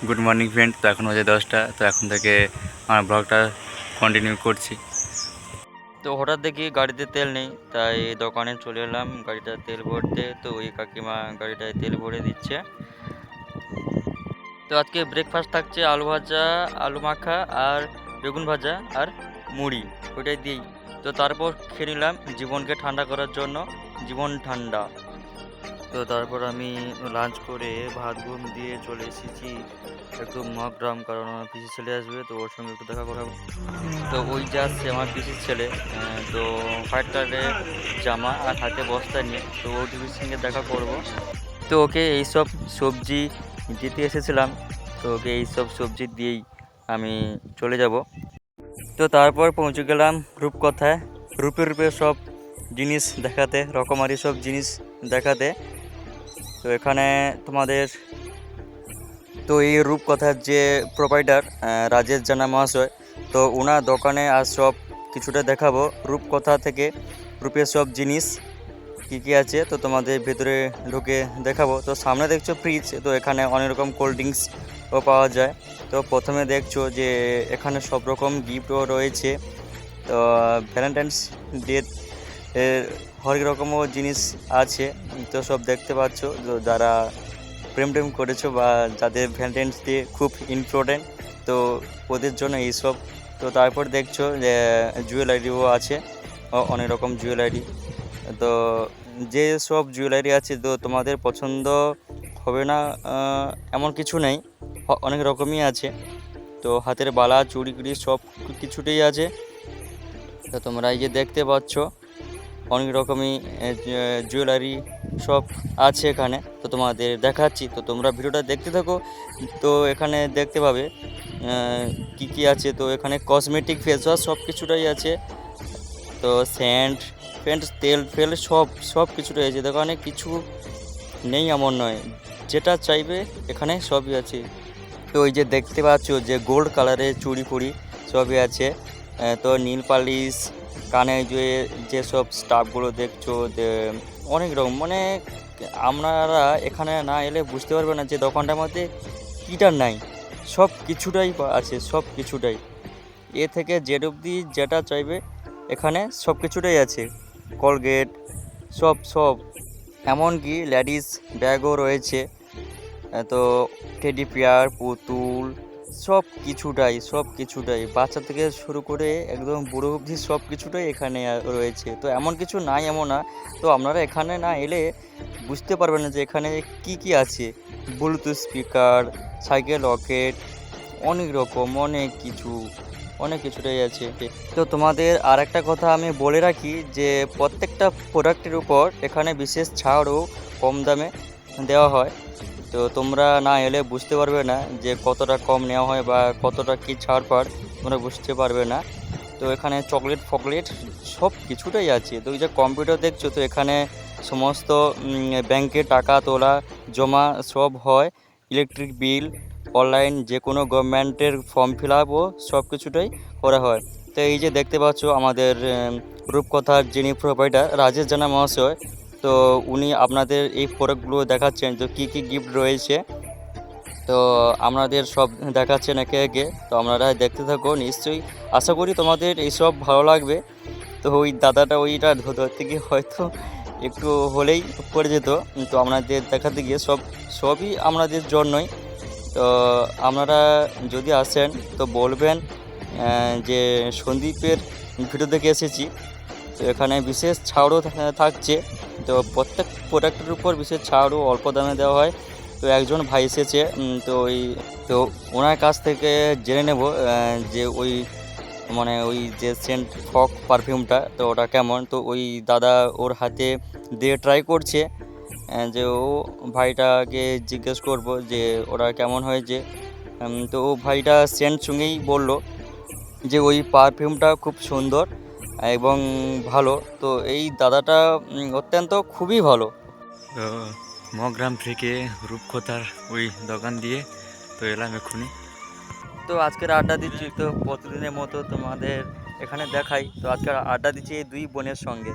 Good morning friend. তো এখন বাজে 10টা। তো এখন থেকে আমার ব্লগটা কন্টিনিউ করছি। তো হঠাৎ দেখি গাড়িতে তেল নেই, তাই দোকানে চলে এলাম গাড়িটা তেল ভরতে। তো ওই কাকিমা গাড়িটায় তেল ভরে দিচ্ছে। তো আজকে ব্রেকফাস্ট থাকছে আলু ভাজা, আলু মাখা আর বেগুন ভাজা আর মুড়ি, ওইটাই দিই। তো তারপর খেয়ে নিলাম জীবনকে ঠান্ডা করার জন্য জীবন ঠান্ডা। তো তারপর আমি লাঞ্চ করে ভাত ঘুম দিয়ে চলে এসেছি একটু মহাগ্রাম, কারণ আমার পিসির ছেলে আসবে, তো ওর সঙ্গে একটু দেখা করা। তো ওই যে আসছে আমার পিসির ছেলে, তো হোয়াইট কালারের জামা আর হাতে বস্তা নিয়ে, তো ওর পিসির সঙ্গে দেখা করব। তো ওকে এইসব সবজি দিতে এসেছিলাম, তো ওকে এইসব সবজি দিয়েই আমি চলে যাব। তো তারপর পৌঁছে গেলাম রূপকথায়, রূপে রূপে সব জিনিস দেখাতে, রকমারি সব জিনিস দেখাতে। তো এখানে তোমাদের, তো এই রূপকথার যে প্রোভাইডার রাজেশ জানা মহাশয়, তো ওনার দোকানে আর সব কিছুটা দেখাবো রূপকথা থেকে, রূপের সব জিনিস কী কী আছে তো তোমাদের ভেতরে ঢুকে দেখাবো। তো সামনে দেখছো ফ্রিজ, তো এখানে অনেক রকম কোল্ড ড্রিঙ্কসও পাওয়া যায়। তো প্রথমে দেখছো যে এখানে সব রকম গিফটও রয়েছে। তো ভ্যালেন্টাইন্স ডে হরেক রকমও জিনিস আছে, তো সব দেখতে পাচ্ছ। তো যারা প্রেম টেম করেছো বা যাদের ভ্যালেন্টাইন্স ডে খুব ইম্পর্টেন্ট, তো ওদের জন্য এইসব। তো তারপর দেখছো যে জুয়েলারিও আছে, অনেক রকম জুয়েলারি। তো যে সব জুয়েলারি আছে তো তোমাদের পছন্দ হবে না এমন কিছু নেই, অনেক রকমই আছে। তো হাতের বালা চুড়ি কুড়ি সব কিছুটাই আছে। তো তোমরা এই যে দেখতে পাচ্ছ অনেক রকমই জুয়েলারি সব আছে এখানে, তো তোমাদের দেখাচ্ছি। তো তোমরা ভিডিওটা দেখতে থাকো। তো এখানে দেখতে পাবে কি কি আছে। তো এখানে কসমেটিক, ফেস ওয়াশ সব কিছুটাই আছে। তো স্যান্ড ফ্যান্ড তেল ফেল সব সব কিছুটাই আছে। দেখো অনেক কিছু নেই এমন নয়, যেটা চাইবে এখানে সবই আছে। তো ওই যে দেখতে পাচ্ছ যে গোল্ড কালারের চুড়ি ফুড়ি সবই আছে। তো নীল পালিশ, কানে যেসব স্টাফগুলো দেখছো যে অনেক রকম, মানে আপনারা এখানে না এলে বুঝতে পারবে না যে দোকানটার মধ্যে কীটা নাই, সব কিছুটাই আছে, সব কিছুটাই এ থেকে জেড অবধি যেটা চাইবে এখানে সব কিছুটাই আছে। কলগেট সব সব, এমনকি লেডিস ব্যাগও রয়েছে। তো টেডি বিয়ার, পুতুল সব কিছুটাই, সব কিছুটাই বাচ্চা থেকে শুরু করে একদম বুড়ো অবধি সব কিছুটাই এখানে রয়েছে। তো এমন কিছু নাই এমন না, তো আপনারা এখানে না এলে বুঝতে পারবেন না যে এখানে কি কি আছে। ব্লুটুথ স্পিকার, সাইকেল রকেট, অনেক রকম অনেক কিছু, অনেক কিছুটাই আছে। তো তোমাদের আর একটা কথা আমি বলে রাখি যে প্রত্যেকটা প্রোডাক্টের উপর এখানে বিশেষ ছাড়ও কম দামে দেওয়া হয়। তো তোমরা না এলে বুঝতে পারবে না যে কতটা কম নেওয়া হয় বা কতটা কী ছাড় পাড়, তোমরা বুঝতে পারবে না। তো এখানে চকলেট ফকলেট সব কিছুটাই আছে। তো এই যে কম্পিউটার দেখছো, তো এখানে সমস্ত ব্যাংকে টাকা তোলা জমা সব হয়, ইলেকট্রিক বিল, অনলাইন যে কোনো গভর্নমেন্টের ফর্ম ফিল আপও সব কিছুটাই করা হয়। তো এই যে দেখতে পাচ্ছ আমাদের রূপকথার যিনি প্রোভাইডার রাজেশ জানা মহাশয়, তো উনি আপনাদের এই প্রোডাক্টগুলো দেখাচ্ছেন তো কী কী গিফট রয়েছে। তো আপনাদের সব দেখাচ্ছেন একে একে, তো আপনারা দেখতে থাকো নিশ্চয়ই। আশা করি তোমাদের এইসব ভালো লাগবে। তো ওই দাদাটা ওইটা ধরতে গিয়ে হয়তো একটু হলেই পড়ে যেত। তো আপনাদের দেখাতে গিয়ে সবই আপনাদের জন্যই। তো আপনারা যদি আসেন তো বলবেন যে সন্দীপের ভিডিও দেখে এসেছি। তো এখানে বিশেষ ছাড়ও থাকছে। তো প্রত্যেক প্রোডাক্টের উপর বিশেষ ছাড়ও অল্প দামে দেওয়া হয়। তো একজন ভাই এসেছে, তো ওনার কাছ থেকে জেনে নেব যে ওই মানে ওই যে সেন্ট ফক পারফিউমটা তো ওটা কেমন। তো ওই দাদা ওর হাতে দিয়ে ট্রাই করছে, যে ও ভাইটাকে জিজ্ঞেস করব যে ওরা কেমন হয়েছে। তো ও ভাইটা সেন্ট সঙ্গেই বলল যে ওই পারফিউমটা খুব সুন্দর এবং ভালো। তো এই দাদাটা অত্যন্ত খুবই ভালো। তো মগ্রাম থেকে রূপকথার ওই দোকান দিয়ে তো এলাম এক্ষুনি। তো আজকের আড্ডা দিচ্ছি, তো প্রতিদিনের মতো তোমাদের এখানে দেখাই। তো আজকের আড্ডা দিচ্ছি এই দুই বোনের সঙ্গে।